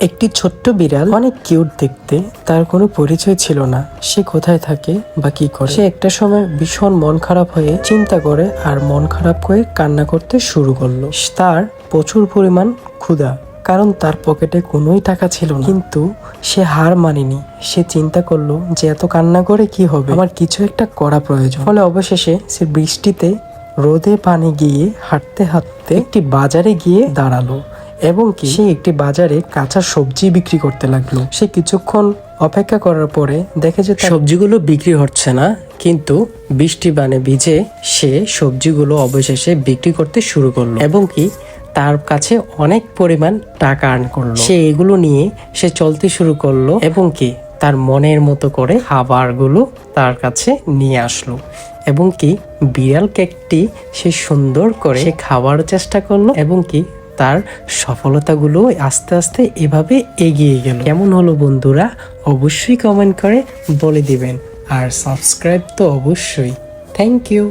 একটি ছোট্ট বিড়াল, অনেক কিউট দেখতে। তার কোনো পরিচয় ছিল না, সে কোথায় থাকে বা কি করে। সে একটা সময় ভীষণ মন খারাপ হয়ে চিন্তা করে আর মন খারাপ করে কান্না করতে শুরু করলো। তার প্রচুর পরিমাণ ক্ষুধা, কারণ তার পকেটে কোনোই টাকা ছিল না। কিন্তু সে হার মানেনি। সে চিন্তা করলো যে এত কান্না করে কি হবে, আমার কিছু একটা করা প্রয়োজন। ফলে অবশেষে সে বৃষ্টিতে রোদে পানি গিয়ে হাঁটতে হাঁটতে একটি বাজারে গিয়ে দাঁড়ালো এবং কি সে একটি বাজারে কাঁচা সবজি বিক্রি করতে লাগলো। সে কিছুক্ষণ অপেক্ষা করার পরে দেখে যে সবজিগুলো বিক্রি হচ্ছে না, কিন্তু বৃষ্টি বানে ভিজে সে সবজিগুলো অবশেষে বিক্রি করতে শুরু করলো এবং কি তার কাছে অনেক পরিমাণ টাকা আর্ন করলো। সে এগুলো নিয়ে সে চলতে শুরু করলো এবং কি তার মনের মতো করে খাবারগুলো তার কাছে নিয়ে আসলো এবং কি বিড়াল কেকটি সে সুন্দর করে সে খাওয়ার চেষ্টা করলো এবং কি তার সফলতাগুলো আস্তে আস্তে এভাবে এগিয়ে গেল। কেমন হলো বন্ধুরা, অবশ্যই কমেন্ট করে বলে দিবেন আর সাবস্ক্রাইব তো অবশ্যই। Thank you.